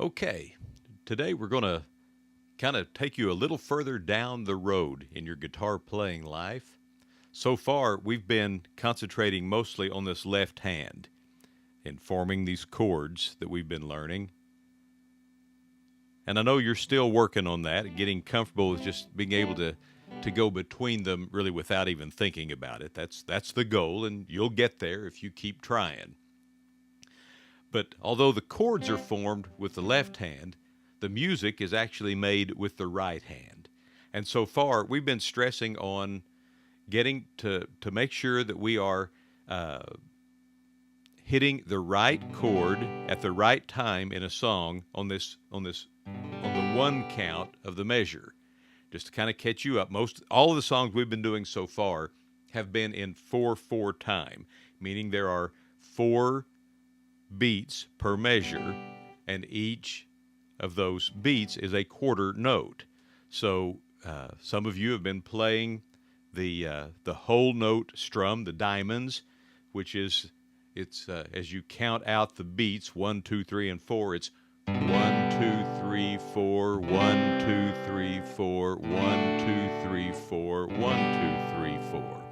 Okay, today we're going to kind of take you a little further down the road in your guitar playing life. So far, we've been concentrating mostly on this left hand and forming these chords that we've been learning. And I know you're still working on that, getting comfortable with just being able to go between them really without even thinking about it. That's the goal, and you'll get there if you keep trying. But although the chords are formed with the left hand, the music is actually made with the right hand. And so far, we've been stressing on getting to make sure that we are hitting the right chord at the right time in a song on the one count of the measure. Just to kind of catch you up, all of the songs we've been doing so far have been in 4/4 time, meaning there are 4 beats per measure, and each of those beats is a quarter note. So some of you have been playing the whole note strum, the diamonds, which is as you count out the beats 1, 2, 3, and 4. It's 1, 2, 3, 4, 1, 2, 3, 4, 1, 2, 3, 4, 1, 2, 3, 4.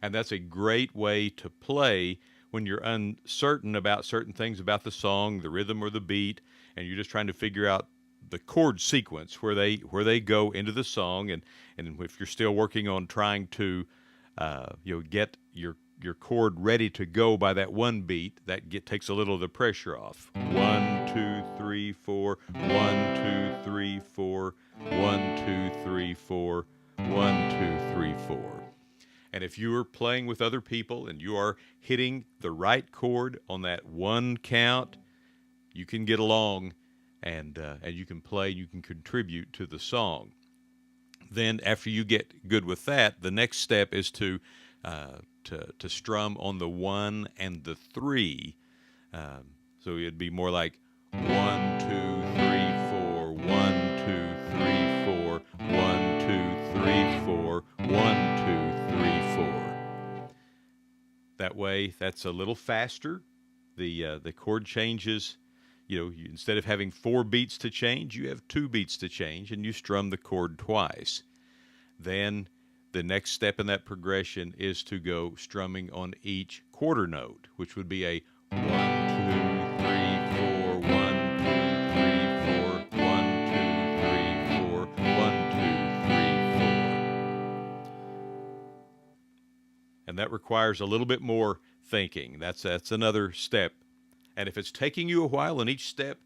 And that's a great way to play when you're uncertain about certain things about the song, the rhythm or the beat, and you're just trying to figure out the chord sequence where they go into the song, and if you're still working on trying to get your chord ready to go by that one beat, takes a little of the pressure off. 1, 2, 3, 4, 1, 2, 3, 4, 1, 2, 3, 4, 1, 2, 3, 4. And if you are playing with other people and you are hitting the right chord on that one count, you can get along and you can play, you can contribute to the song. Then after you get good with that, the next step is to strum on the 1 and the 3. So it'd be more like 1, 2, 3, 4, 1, 2, 3, 4, 1, 2, 3, 4, 1, 2, 3, 4. That way, that's a little faster. The chord changes. Instead of having 4 beats to change, you have 2 beats to change, and you strum the chord twice. Then the next step in that progression is to go strumming on each quarter note, which would be a 1, 2, 3, 4, 1, 2, 3, 4, 1, 2, 3, 4, 1, 2, 3, 4. And that requires a little bit more thinking. That's another step. And if it's taking you a while in each step,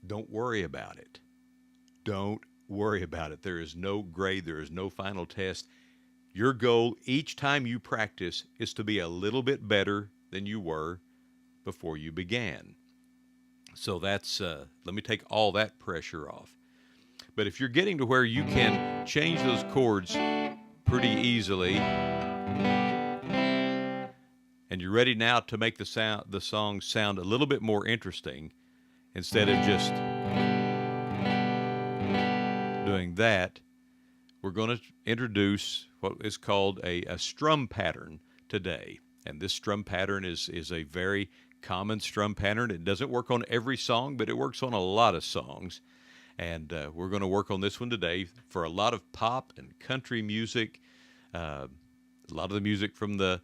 don't worry about it. Don't worry about it. There is no grade. There is no final test. Your goal each time you practice is to be a little bit better than you were before you began. So that's, let me take all that pressure off. But if you're getting to where you can change those chords pretty easily, and you're ready now to make the song sound a little bit more interesting, instead of just doing that, we're going to introduce what is called a strum pattern today. And this strum pattern is a very common strum pattern. It doesn't work on every song, but it works on a lot of songs. And we're going to work on this one today for a lot of pop and country music, a lot of the music from the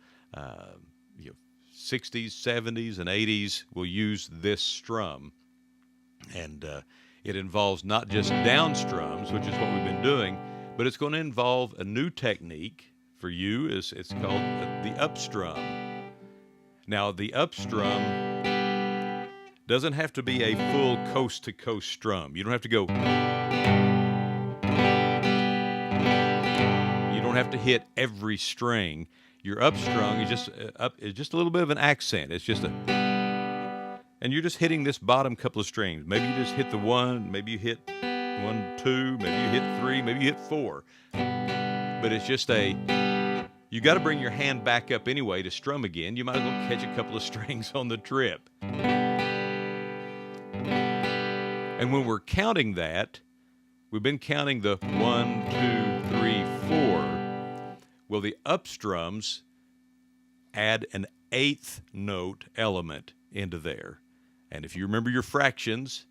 60s, 70s, and 80s will use this strum. And it involves not just down strums, which is what we've been doing, but it's going to involve a new technique for you. It's called the up strum. Now, the up strum doesn't have to be a full coast-to-coast strum. You don't have to go. You don't have to hit every string. Your up strum is just a little bit of an accent. It's just and you're just hitting this bottom couple of strings. Maybe you just hit the 1, maybe you hit 1, 2, maybe you hit 3, maybe you hit 4. But it's just you got to bring your hand back up anyway to strum again. You might as well catch a couple of strings on the trip. And when we're counting that, we've been counting the 1, 2, 3, 4. Well, the up strums add an 8th note element into there. And if you remember your fractions,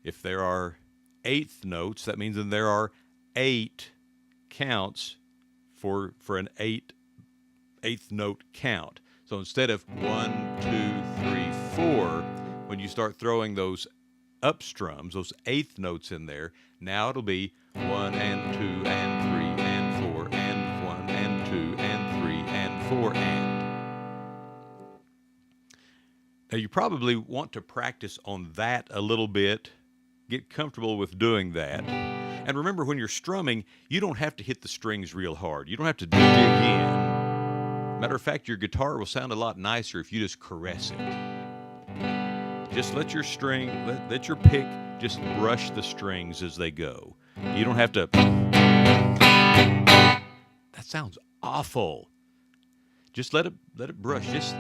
if there are eighth notes, that means that there are 8 counts for an eighth note count. So instead of 1, 2, 3, 4, when you start throwing those up strums, those eighth notes in there, now it'll be 1 and 2 and 3 and 4 and 1 and 2 and 3 and 4 and. Now you probably want to practice on that a little bit, get comfortable with doing that. And remember, when you're strumming, you don't have to hit the strings real hard. You don't have to dig in. Matter of fact, your guitar will sound a lot nicer if you just caress it. Just let your string, let your pick just brush the strings as they go. You don't have to. That sounds awful. Just let it brush. Just.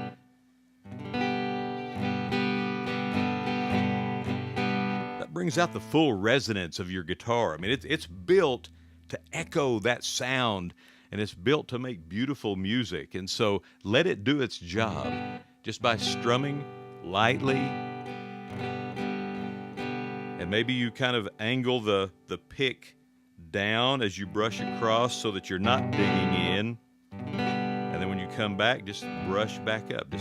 That brings out the full resonance of your guitar. I mean, it's built to echo that sound, and it's built to make beautiful music. And so let it do its job just by strumming lightly. And maybe you kind of angle the pick down as you brush across so that you're not digging in. And then when you come back, just brush back up.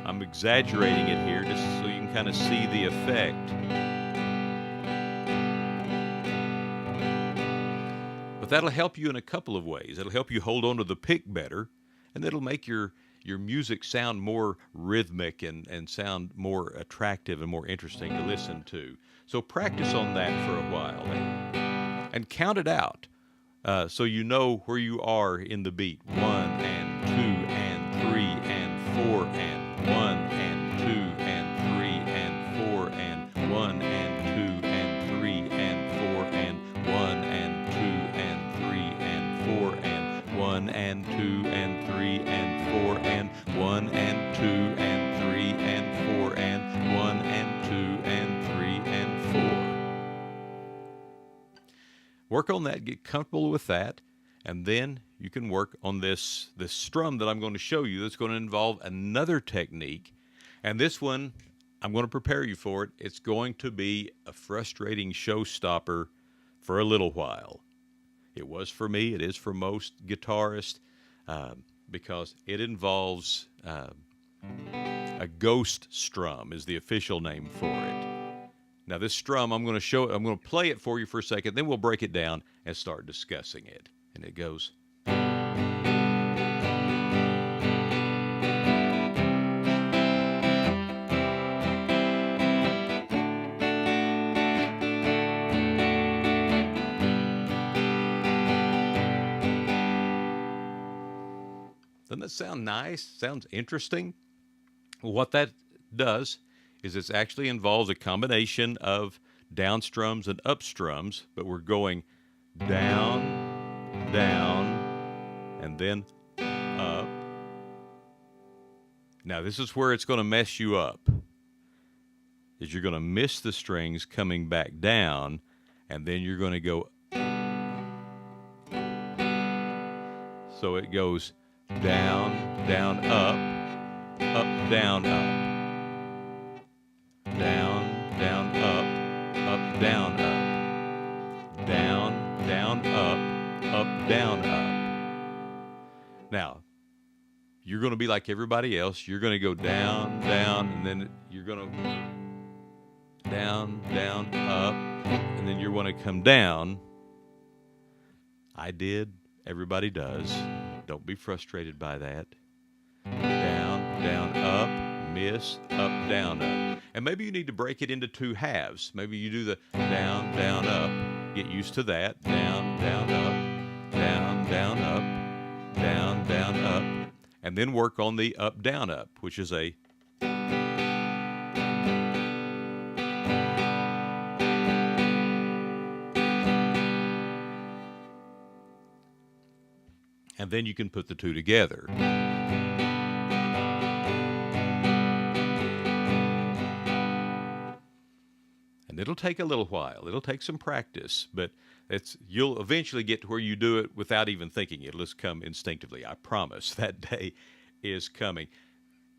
I'm exaggerating it here just so you can kind of see the effect. But that'll help you in a couple of ways. It'll help you hold on to the pick better, and it'll make your music sound more rhythmic and sound more attractive and more interesting to listen to. So practice on that for a while and count it out so you know where you are in the beat. 1 and 2 and 3 and 4 and 1 and 2 and 3 and 4 and 1 and 2 and 3 and 4 and 1 and 2 and 3 and 4 and 1 and 2 and 3 and 4 and 1 and 2 and 3 and 4 and 1 and 2 and 3 and 4. Work on that, get comfortable with that, and then you can work on this strum that I'm going to show you that's going to involve another technique. And this one, I'm going to prepare you for it. It's going to be a frustrating showstopper for a little while. It was for me. It is for most guitarists because it involves a ghost strum is the official name for it. Now this strum, I'm going to play it for you for a second, then we'll break it down and start discussing it. And it goes. Doesn't that sound nice? Sounds interesting? Well, what that does is it actually involves a combination of down strums and up strums, but we're going down, down, and then up. Now, this is where it's going to mess you up, is you're going to miss the strings coming back down, and then you're going to go. So it goes down, down, up, down, up. Down, down, up, down, up. Down, down, up, down, up. Now, you're going to be like everybody else. You're going to go down, down, and then you're going to down, down, up, and then you're going to come down. I did. Everybody does. Don't be frustrated by that. Down, down, up, miss, up, down, up. And maybe you need to break it into 2 halves. Maybe you do the down, down, up. Get used to that. Down, down, up, down, down, up, down, down, up. And then work on the up, down, up, which is a. And then you can put the 2 together. And it'll take a little while. It'll take some practice, but you'll eventually get to where you do it without even thinking. It'll just come instinctively. I promise that day is coming.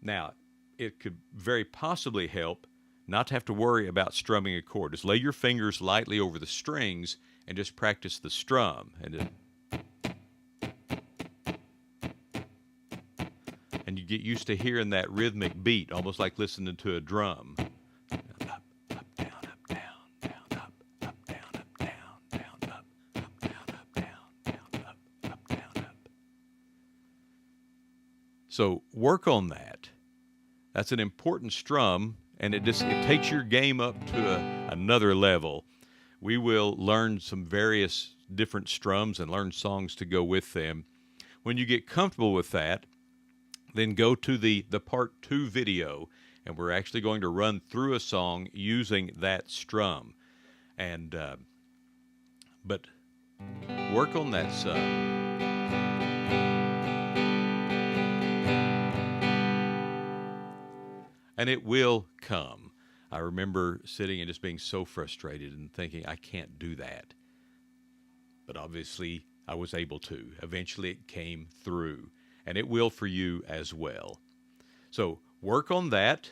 Now, it could very possibly help not to have to worry about strumming a chord. Just lay your fingers lightly over the strings and just practice the and you get used to hearing that rhythmic beat, almost like listening to a drum. Up, up, down, up, down, down, up, up, down, up, down, down, up, up, down, up, down, down, up, down, up. So work on that. That's an important strum, and it takes your game up to another level. We will learn some various different strums and learn songs to go with them. When you get comfortable with that, then go to the part 2 video, and we're actually going to run through a song using that strum. And but work on that some. And it will come. I remember sitting and just being so frustrated and thinking, I can't do that. But obviously, I was able to. Eventually, it came through. And it will for you as well. So work on that.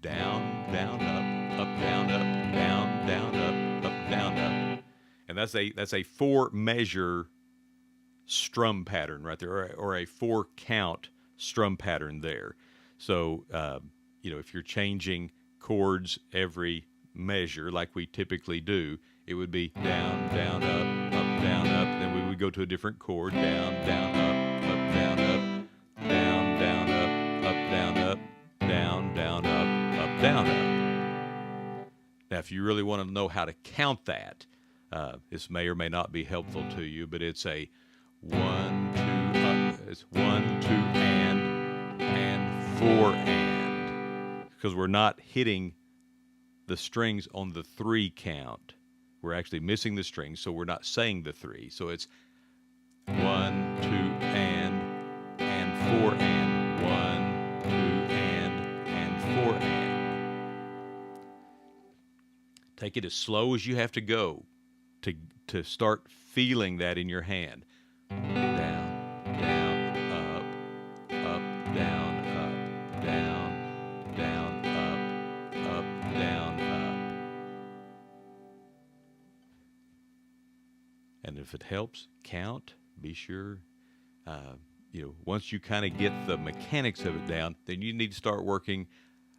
Down, down, up, down, up, down, down, up, down, up. And that's a 4-measure strum pattern right there, or a 4-count strum pattern there. So, if you're changing chords every measure like we typically do, it would be down, down, up, down, up. Then we would go to a different chord, down, down, up, down, up, down, down, up, down, up, down, down, up, down, up. Now, if you really want to know how to count that, this may or may not be helpful to you, but it's a 1, 2, it's 1, 2, and 4 and, because we're not hitting the strings on the 3 count. We're actually missing the strings, so we're not saying the 3. So it's 1, 2, and 4 and 1, 2, and 4 and. Take it as slow as you have to go to start feeling that in your hand. Down, down, up, down, up, down, down, up, down, up. And if it helps, count. Be sure. Once you kind of get the mechanics of it down, then you need to start working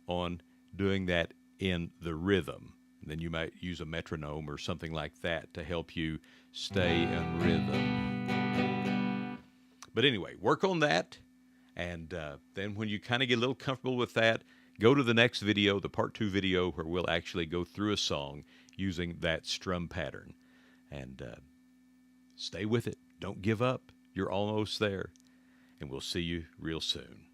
on doing that in the rhythm. Then you might use a metronome or something like that to help you stay in rhythm. But anyway, work on that. And then when you kind of get a little comfortable with that, go to the next video, the part 2 video, where we'll actually go through a song using that strum pattern. And stay with it. Don't give up. You're almost there. And we'll see you real soon.